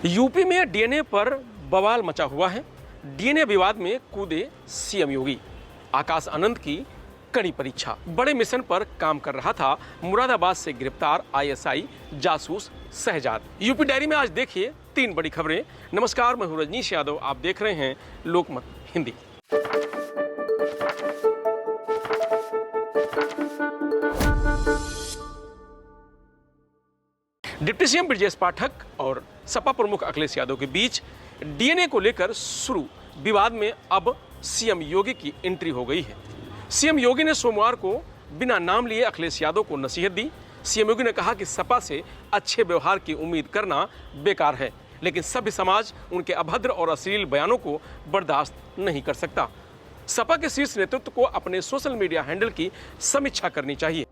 UP में DNA पर बवाल मचा हुआ है। डीएनए विवाद में कूदे सीएम योगी। आकाश आनंद की कड़ी परीक्षा। बड़े मिशन पर काम कर रहा था मुरादाबाद से गिरफ्तार आईएसआई जासूस शहजाद। यूपी डायरी में आज देखिए 3 बड़ी खबरें। नमस्कार, मैं हूं रजनीश यादव, आप देख रहे हैं लोकमत हिंदी। डिप्टी सीएम ब्रजेश पाठक और सपा प्रमुख अखिलेश यादव के बीच डीएनए को लेकर शुरू विवाद में अब सीएम योगी की एंट्री हो गई है। सीएम योगी ने सोमवार को बिना नाम लिए अखिलेश यादव को नसीहत दी। सीएम योगी ने कहा कि सपा से अच्छे व्यवहार की उम्मीद करना बेकार है, लेकिन सभ्य समाज उनके अभद्र और अश्लील बयानों को बर्दाश्त नहीं कर सकता। सपा के शीर्ष नेतृत्व को अपने सोशल मीडिया हैंडल की समीक्षा करनी चाहिए।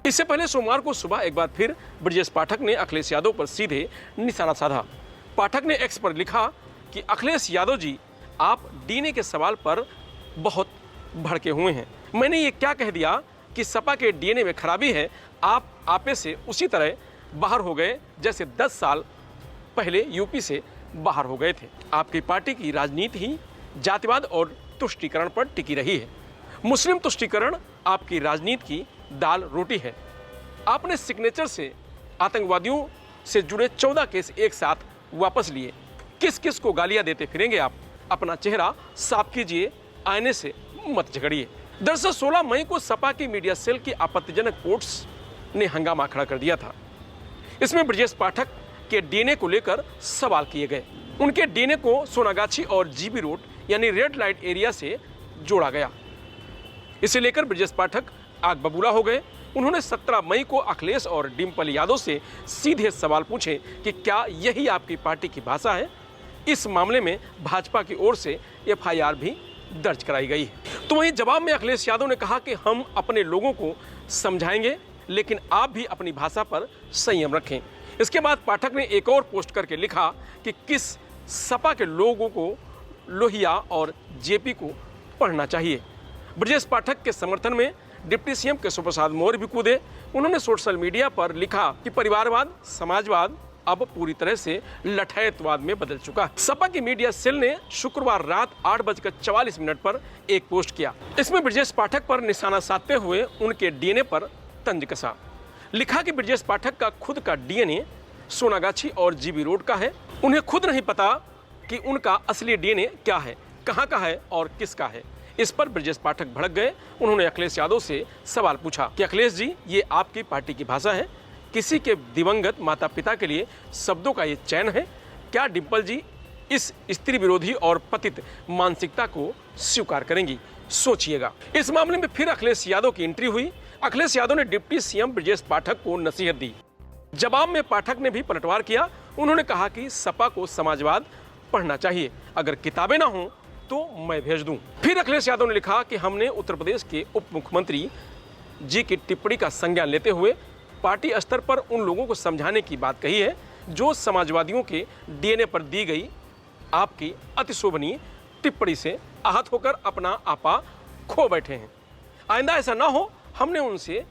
इससे पहले सोमवार को सुबह एक बार फिर ब्रजेश पाठक ने अखिलेश यादव पर सीधे निशाना साधा। पाठक ने एक्स पर लिखा कि अखिलेश यादव जी, आप डीएनए के सवाल पर बहुत भड़के हुए हैं। मैंने ये क्या कह दिया कि सपा के डीएनए में खराबी है? आप आपे से उसी तरह बाहर हो गए जैसे 10 साल पहले यूपी से बाहर हो गए थे। आपकी पार्टी की राजनीति ही जातिवाद और तुष्टीकरण पर टिकी रही है। मुस्लिम तुष्टीकरण आपकी राजनीति की दाल रोटी है। आपने सिग्नेचर से आतंकवादियों से जुड़े 14 केस एक साथ वापस लिए। किस किस को गालियां देते फिरेंगे आप? अपना चेहरा साफ कीजिए, आईने से मत झगड़िए। दरअसल 16 मई को सपा की मीडिया सेल की आपत्तिजनक पोस्ट्स ने हंगामा खड़ा कर दिया था। इसमें ब्रजेश पाठक के डीएनए को लेकर सवाल किए गए। उनके डीएनए को सोनागाछी और जीबी रोड यानी रेड लाइट एरिया से जोड़ा गया। इसे लेकर ब्रजेश पाठक आग बबूला हो गए। उन्होंने 17 मई को अखिलेश और डिम्पल यादव से सीधे सवाल पूछे कि क्या यही आपकी पार्टी की भाषा है? इस मामले में भाजपा की ओर से एफआईआर भी दर्ज कराई गई है। तो वहीं जवाब में अखिलेश यादव ने कहा कि हम अपने लोगों को समझाएंगे, लेकिन आप भी अपनी भाषा पर संयम रखें। इसके बाद पाठक ने एक और पोस्ट करके लिखा कि किस सपा के लोगों को लोहिया और जेपी को पढ़ना चाहिए। ब्रजेश पाठक के समर्थन में डिप्टी सीएम केशव प्रसाद मौर्य भी कूदे। उन्होंने सोशल मीडिया पर लिखा कि परिवारवाद, समाजवाद अब पूरी तरह से लठैतवाद में बदल चुका है। सपा की मीडिया सेल ने शुक्रवार रात 8:44 पर एक पोस्ट किया। इसमें ब्रजेश पाठक पर निशाना साधते हुए उनके डीएनए पर तंज कसा। लिखा कि ब्रजेश पाठक का खुद का डीएनए सोनागाछी और जीबी रोड का है। उन्हें खुद नहीं पता कि उनका असली डीएनए क्या है, कहाँ का है और किसका है। इस पर ब्रजेश पाठक भड़क गए। उन्होंने अखिलेश यादव से सवाल पूछा कि अखिलेश जी, ये आपकी पार्टी की भाषा है? किसी के दिवंगत माता पिता के लिए शब्दों का ये चयन है? क्या डिम्पल जी इस स्त्री विरोधी और पतित मानसिकता को स्वीकार करेंगी? सोचिएगा। इस मामले में फिर अखिलेश यादव की एंट्री हुई। अखिलेश यादव ने डिप्टी सीएम ब्रजेश पाठक को नसीहत दी। जवाब में पाठक ने भी पलटवार किया। उन्होंने कहा कि सपा को समाजवाद पढ़ना चाहिए, अगर किताबें ना हों तो मैं भेज दूं। फिर अखिलेश यादव ने लिखा कि हमने उत्तर प्रदेश के उप मुख्यमंत्री जी की टिप्पणी का संज्ञान लेते हुए पार्टी स्तर पर उन लोगों को समझाने की बात कही है जो समाजवादियों के डीएनए पर दी गई आपकी अतिशोभनीय टिप्पणी से आहत होकर अपना आपा खो बैठे हैं। आइंदा ऐसा ना हो, हमने उनसे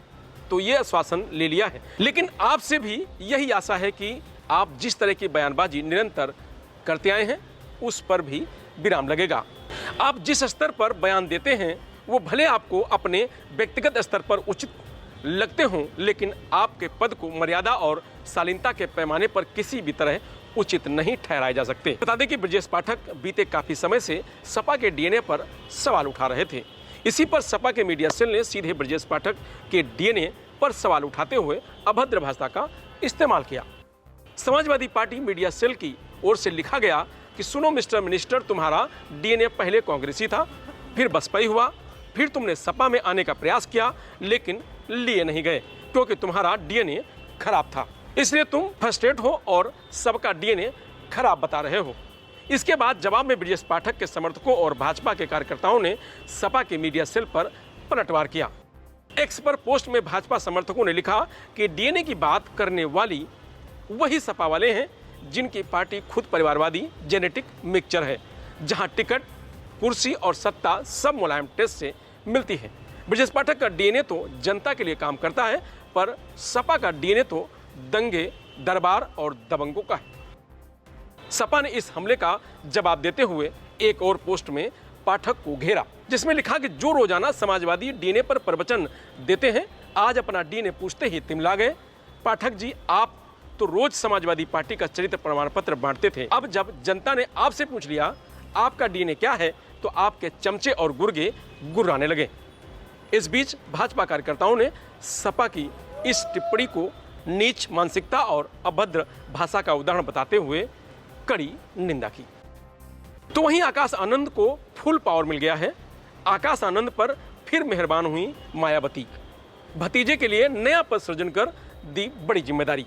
तो ये आश्वासन ले लिया है, लेकिन आपसे भी यही आशा है कि आप जिस तरह की बयानबाजी निरंतर करते आए हैं उस पर भी विराम लगेगा। आप जिस स्तर पर बयान देते हैं वो भले आपको अपने व्यक्तिगत स्तर पर उचित लगते हों, लेकिन आपके पद को मर्यादा और शालीनता के पैमाने पर किसी भी तरह उचित नहीं ठहराए जा सकते। बता दें कि ब्रजेश पाठक बीते काफी समय से सपा के डीएनए पर सवाल उठा रहे थे। इसी पर सपा के मीडिया सेल ने सीधे ब्रजेश पाठक के डीएनए पर सवाल उठाते हुए अभद्र भाषा का इस्तेमाल किया। समाजवादी पार्टी मीडिया सेल की ओर से लिखा गया कि सुनो मिस्टर मिनिस्टर, तुम्हारा डीएनए पहले कांग्रेसी था, फिर बसपाई हुआ, फिर तुमने सपा में आने का प्रयास किया, लेकिन लिए नहीं गए क्योंकि तुम्हारा डीएनए खराब था। इसलिए तुम फ्रस्ट्रेट हो और सबका डीएनए खराब बता रहे हो। इसके बाद जवाब में ब्रजेश पाठक के समर्थकों और भाजपा के कार्यकर्ताओं ने सपा के मीडिया सेल पर पलटवार किया। एक्स पर पोस्ट में भाजपा समर्थकों ने लिखा कि डीएनए की बात करने वाली वही सपा वाले हैं जिनकी पार्टी खुद परिवारवादी जेनेटिक मिक्सचर है, जहां टिकट, कुर्सी और सत्ता सब मुलायम टेस्ट से मिलती है। ब्रजेश पाठक का डीएनए तो जनता के लिए काम करता है, पर सपा का डीएनए तो दंगे, दरबार और दबंगों का है। सपा ने इस हमले का जवाब देते हुए एक और पोस्ट में पाठक को घेरा, जिसमें लिखा कि जो रोजाना समाजवादी डीएनए पर प्रवचन देते हैं, आज अपना डीएनए पूछते ही तिमला गए। पाठक जी, आप तो रोज समाजवादी पार्टी का चरित्र प्रमाण पत्र बांटते थे, अब जब जनता ने आपसे पूछ लिया आपका डीएनए क्या है, तो आपके चमचे और गुर्गे गुर्राने लगे। इस बीच भाजपा कार्यकर्ताओं ने सपा की इस टिप्पणी को नीच मानसिकता और अभद्र भाषा का उदाहरण बताते हुए कड़ी निंदा की। तो वहीं आकाश आनंद को फुल पावर मिल गया है। आकाश आनंद पर फिर मेहरबान हुई मायावती। भतीजे के लिए नया पद सृजन कर दी बड़ी जिम्मेदारी।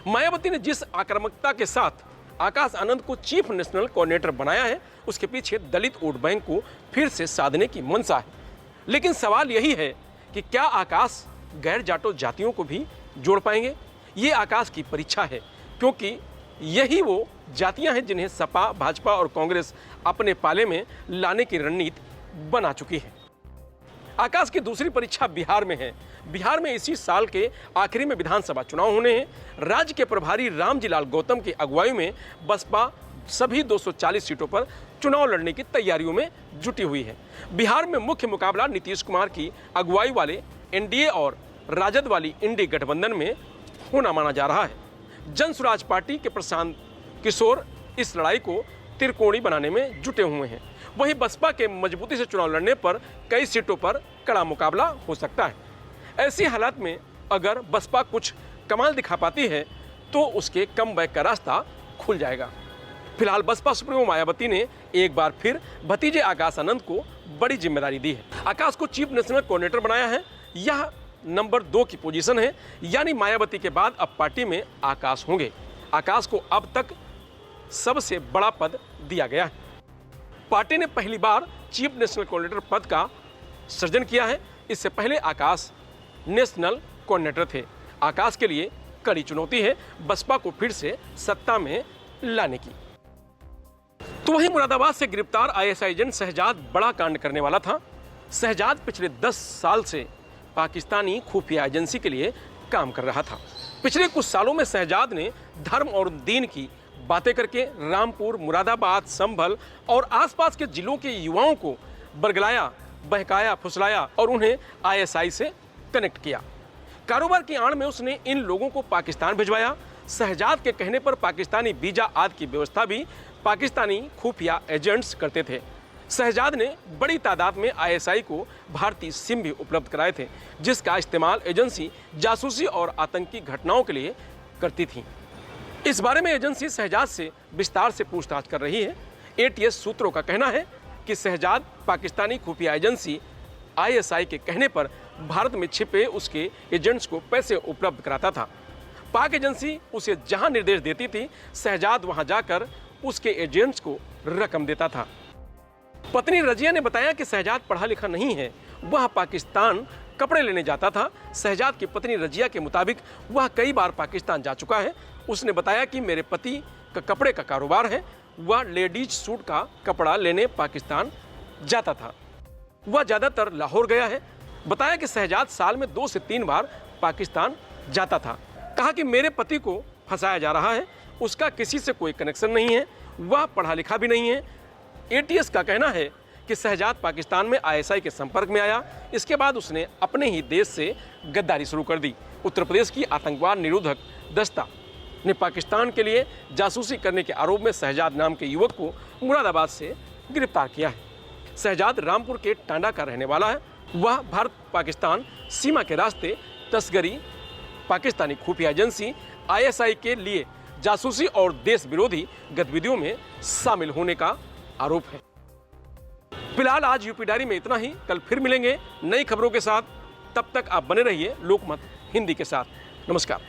मायावती ने जिस आक्रामकता के साथ आकाश आनंद को चीफ नेशनल कोऑर्डिनेटर बनाया है, उसके पीछे दलित वोट बैंक को फिर से साधने की मंशा है। लेकिन सवाल यही है कि क्या आकाश गैर जाटो जातियों को भी जोड़ पाएंगे? ये आकाश की परीक्षा है, क्योंकि यही वो जातियां हैं जिन्हें सपा, भाजपा और कांग्रेस अपने पाले में लाने की रणनीति बना चुकी है। आकाश की दूसरी परीक्षा बिहार में है। बिहार में इसी साल के आखिरी में विधानसभा चुनाव होने हैं। राज्य के प्रभारी रामजी लाल गौतम की अगुवाई में बसपा सभी 240 सीटों पर चुनाव लड़ने की तैयारियों में जुटी हुई है। बिहार में मुख्य मुकाबला नीतीश कुमार की अगुवाई वाले एनडीए और राजद वाली इंडी गठबंधन में होना माना जा रहा है। जन स्वराज पार्टी के प्रशांत किशोर इस लड़ाई को त्रिकोणी बनाने में जुटे हुए हैं। वहीं बसपा के मजबूती से चुनाव लड़ने पर कई सीटों पर कड़ा मुकाबला हो सकता है। ऐसी हालात में अगर बसपा कुछ कमाल दिखा पाती है तो उसके कमबैक का रास्ता खुल जाएगा। फिलहाल बसपा सुप्रीमो मायावती ने एक बार फिर भतीजे आकाश आनंद को बड़ी जिम्मेदारी दी है। आकाश को चीफ नेशनल कोऑर्डिनेटर बनाया है। यह नंबर 2 की पोजीशन है, यानी मायावती के बाद अब पार्टी में आकाश होंगे। आकाश को अब तक सबसे बड़ा पद दिया गया है। पार्टी ने पहली बार चीफ नेशनल कोऑर्डिनेटर पद का सृजन किया है। इससे पहले आकाश नेशनल कोऑर्डिनेटर थे। आकाश के लिए कड़ी चुनौती है बसपा को फिर से सत्ता में लाने की। तो वहीं मुरादाबाद से गिरफ्तार आईएसआई एजेंट शहजाद बड़ा कांड करने वाला था। शहजाद पिछले 10 साल से पाकिस्तानी खुफिया एजेंसी के लिए काम कर रहा था। पिछले कुछ सालों में शहजाद ने धर्म और दीन की बातें करके रामपुर, मुरादाबाद, संभल और आसपास के जिलों के युवाओं को बरगलाया, बहकाया, फुसलाया और उन्हें आईएसआई से कनेक्ट किया। कारोबार की आड़ में उसने इन लोगों को पाकिस्तान भिजवाया। शहजाद के कहने पर पाकिस्तानी वीजा आदि की व्यवस्था भी पाकिस्तानी खुफिया एजेंट्स करते थे। शहजाद ने बड़ी तादाद में आईएसआई को भारतीय सिम भी उपलब्ध कराए थे, जिसका इस्तेमाल एजेंसी जासूसी और आतंकी घटनाओं के लिए करती थी। इस बारे में एजेंसी शहजाद से विस्तार से पूछताछ कर रही है। एटीएस सूत्रों का कहना है कि शहजाद पाकिस्तानी खुफिया एजेंसी आईएसआई के कहने पर भारत में छिपे उसके एजेंट्स को पैसे उपलब्ध कराता था। पाक एजेंसी उसे जहां निर्देश देती थी, शहजाद वहां जाकर उसके एजेंट्स को रकम देता था। पत्नी रजिया ने बताया कि शहजाद पढ़ा लिखा नहीं है, वह पाकिस्तान कपड़े लेने जाता था। शहजाद की पत्नी रजिया के मुताबिक वह कई बार पाकिस्तान जा चुका है। उसने बताया कि मेरे पति का कपड़े का कारोबार है, वह लेडीज सूट का कपड़ा लेने पाकिस्तान जाता था। वह ज़्यादातर लाहौर गया है। बताया कि शहजाद साल में 2 से 3 बार पाकिस्तान जाता था। कहा कि मेरे पति को फंसाया जा रहा है, उसका किसी से कोई कनेक्शन नहीं है, वह पढ़ा लिखा भी नहीं है। एटीएस का कहना है कि शहजाद पाकिस्तान में आईएसआई के संपर्क में आया। इसके बाद उसने अपने ही देश से गद्दारी शुरू कर दी। उत्तर प्रदेश की आतंकवाद निरोधक दस्ता ने पाकिस्तान के लिए जासूसी करने के आरोप में शहजाद नाम के युवक को मुरादाबाद से गिरफ्तार किया है। शहजाद रामपुर के टांडा का रहने वाला है। वह भारत पाकिस्तान सीमा के रास्ते तस्करी, पाकिस्तानी खुफिया एजेंसी आईएसआई के लिए जासूसी और देश विरोधी गतिविधियों में शामिल होने का आरोप है। फिलहाल आज यूपी डायरी में इतना ही। कल फिर मिलेंगे नई खबरों के साथ। तब तक आप बने रहिए लोकमत हिंदी के साथ। नमस्कार।